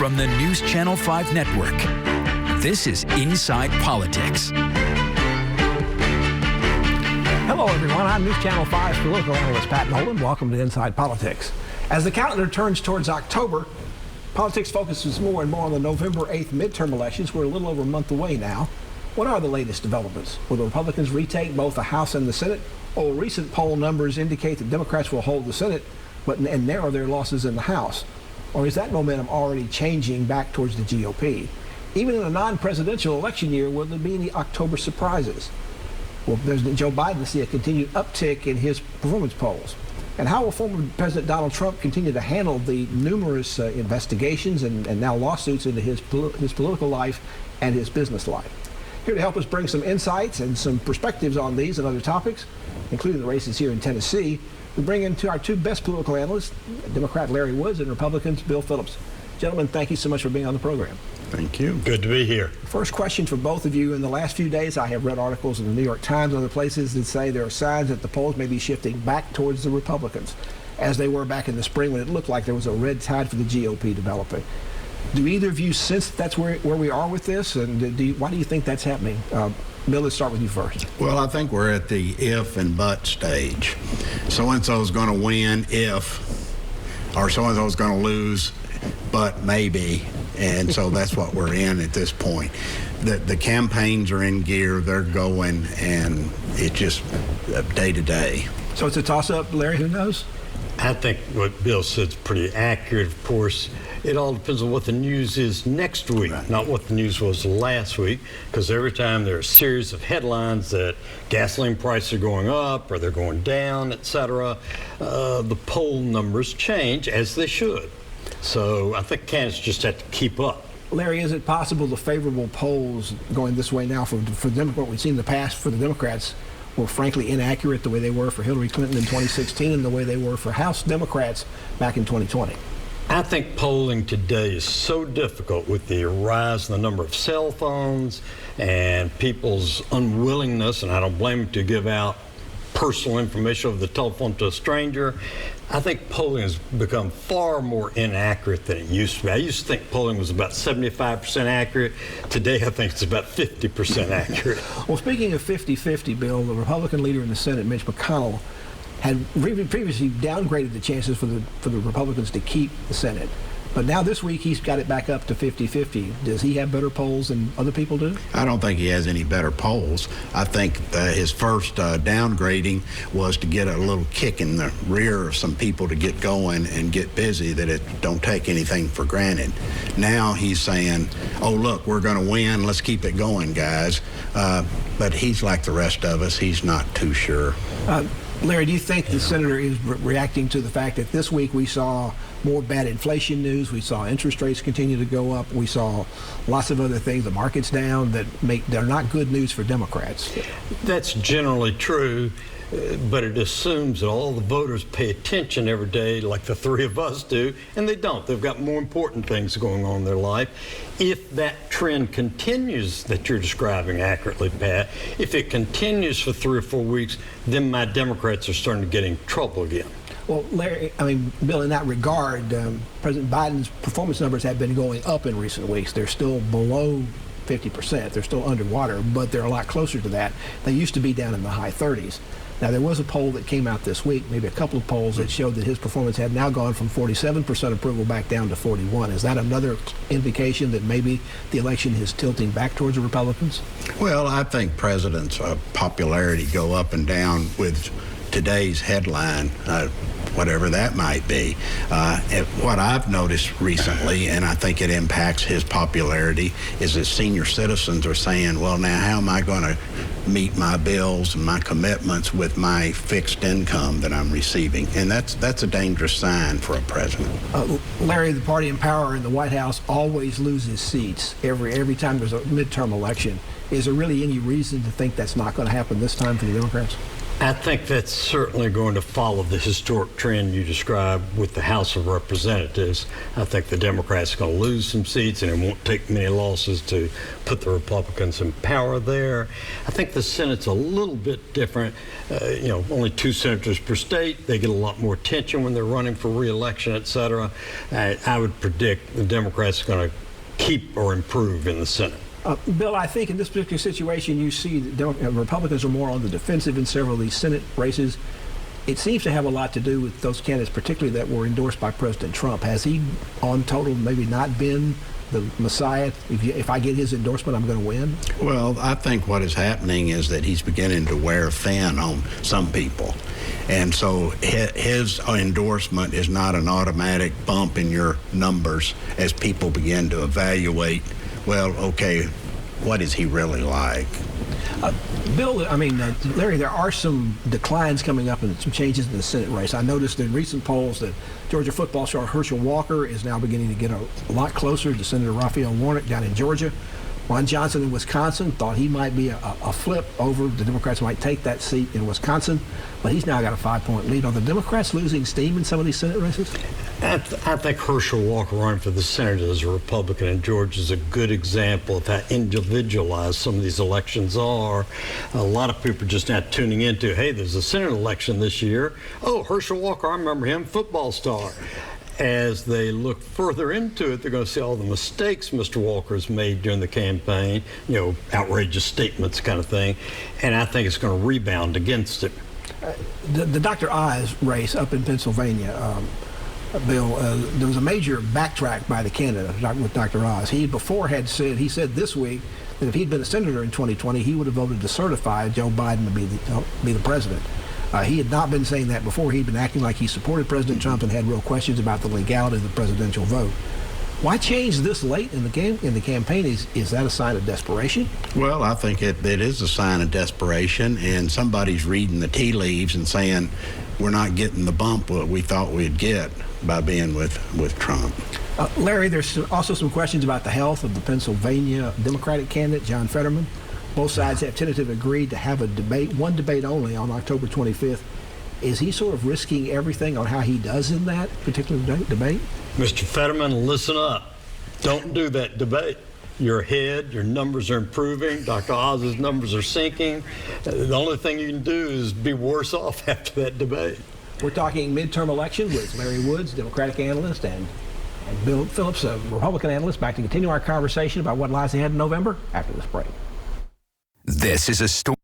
from the News Channel 5 network. This is Inside Politics. Hello, everyone. I'm News Channel 5's political analyst Pat Nolan. Welcome to Inside Politics. As the calendar turns towards October, politics focuses more and more on the November 8th midterm elections. We're a little over a month away now. What are the latest developments? Will the Republicans retake both the House and the Senate? Or recent poll numbers indicate that Democrats will hold the Senate and narrow their losses in the House? Or is that momentum already changing back towards the GOP? Even in a non-presidential election year, will there be any October surprises? Will President Joe Biden see a continued uptick in his performance polls? And how will former President Donald Trump continue to handle the numerous investigations and now lawsuits into his political life and his business life? Here to help us bring some insights and some perspectives on these and other topics, including the races here in Tennessee, we bring in our two best political analysts, Democrat Larry Woods and Republicans Bill Phillips. Gentlemen, thank you so much for being on the program. Thank you. Good to be here. First question for both of you. In the last few days, I have read articles in the New York Times and other places that say there are signs that the polls may be shifting back towards the Republicans, as they were back in the spring when it looked like there was a red tide for the GOP developing. Do either of you sense that's where we are with this? And why do you think that's happening? Bill, let's start with you first. Well, I think we're at the if and but stage. So-and-so's going to win if, or so-and-so's going to lose, but maybe. And so that's what we're in at this point. The campaigns are in gear, they're going, and it's just day to day. So it's a toss-up, Larry, who knows? I think what Bill said is pretty accurate. Of course, it all depends on what the news is next week, right, not what the news was last week, because every time there are a series of headlines that gasoline prices are going up or they're going down, etc., the poll numbers change, as they should. So I think candidates just have to keep up. Larry, is it possible the favorable polls going this way now for what we've seen in the past for the Democrats were frankly inaccurate, the way they were for Hillary Clinton in 2016 and the way they were for House Democrats back in 2020? I think polling today is so difficult with the rise in the number of cell phones and people's unwillingness, and I don't blame them, to give out personal information over the telephone to a stranger. I think polling has become far more inaccurate than it used to be. I used to think polling was about 75% accurate. Today, I think it's about 50% accurate. Well, speaking of 50-50, Bill, the Republican leader in the Senate, Mitch McConnell, had previously downgraded the chances for the Republicans to keep the Senate. But now this week, he's got it back up to 50-50. Does he have better polls than other people do? I don't think he has any better polls. I think his first downgrading was to get a little kick in the rear of some people to get going and get busy, that it don't take anything for granted. Now he's saying, oh, look, we're going to win. Let's keep it going, guys. But he's like the rest of us. He's not too sure. Larry, do you think the senator is reacting to the fact that this week we saw more bad inflation news, we saw interest rates continue to go up, we saw lots of other things, the market's down, they're not good news for Democrats? That's generally true, but it assumes that all the voters pay attention every day like the three of us do, and they don't. They've got more important things going on in their life. If that trend continues that you're describing accurately, Pat, if it continues for 3 or 4 weeks, then my Democrats are starting to get in trouble again. Well, Larry, Bill, in that regard, President Biden's performance numbers have been going up in recent weeks. They're still below 50%. They're still underwater, but they're a lot closer to that. They used to be down in the high 30s. Now, there was a poll that came out this week, maybe a couple of polls, that showed that his performance had now gone from 47% approval back down to 41%. Is that another indication that maybe the election is tilting back towards the Republicans? Well, I think presidents' popularity go up and down with today's headline, whatever that might be. What I've noticed recently, and I think it impacts his popularity, is that senior citizens are saying, well, now how am I going to meet my bills and my commitments with my fixed income that I'm receiving? And that's a dangerous sign for a president. Larry, the party in power in the White House always loses seats every time there's a midterm election. Is there really any reason to think that's not going to happen this time for the Democrats? I think that's certainly going to follow the historic trend you described with the House of Representatives. I think the Democrats are going to lose some seats, and it won't take many losses to put the Republicans in power there. I think the Senate's a little bit different. Only 2 senators per state. They get a lot more attention when they're running for re-election, et cetera. I would predict the Democrats are going to keep or improve in the Senate. Bill, I think in this particular situation, you see Republicans are more on the defensive in several of these Senate races. It seems to have a lot to do with those candidates, particularly that were endorsed by President Trump. Has he, on total, maybe not been the messiah? If I get his endorsement, I'm going to win? Well, I think what is happening is that he's beginning to wear thin on some people. And so his endorsement is not an automatic bump in your numbers as people begin to evaluate, well, okay, what is he really like? Bill, Larry, there are some declines coming up and some changes in the Senate race. I noticed in recent polls that Georgia football star Herschel Walker is now beginning to get a lot closer to Senator Raphael Warnock down in Georgia. Ron Johnson in Wisconsin thought he might be a flip over. The Democrats might take that seat in Wisconsin, but he's now got a 5-point lead. Are the Democrats losing steam in some of these Senate races? I think Herschel Walker running for the Senate as a Republican in Georgia is a good example of how individualized some of these elections are. A lot of people are just now tuning into, hey, there's a Senate election this year. Oh, Herschel Walker, I remember him, football star. As they look further into it, they're going to see all the mistakes Mr. Walker has made during the campaign, outrageous statements kind of thing, and I think it's going to rebound against it. The Dr. Oz race up in Pennsylvania, Bill, there was a major backtrack by the candidate with Dr. Oz. He before had said, he said this week that if he'd been a senator in 2020, he would have voted to certify Joe Biden to be the president. He had not been saying that before. He'd been acting like he supported President Trump and had real questions about the legality of the presidential vote. Why change this late in the campaign? Is that a sign of desperation? Well, I think it is a sign of desperation, and somebody's reading the tea leaves and saying we're not getting the bump what we thought we'd get by being with Trump. Larry, there's also some questions about the health of the Pennsylvania Democratic candidate, John Fetterman. Both sides have tentatively agreed to have one debate only on October 25th. Is he sort of risking everything on how he does in that particular debate? Mr. Fetterman, listen up. Don't do that debate. You're ahead. Your numbers are improving. Dr. Oz's numbers are sinking. The only thing you can do is be worse off after that debate. We're talking midterm election with Larry Woods, Democratic analyst, and Bill Phillips, a Republican analyst, back to continue our conversation about what lies ahead in November after this break. This is a story.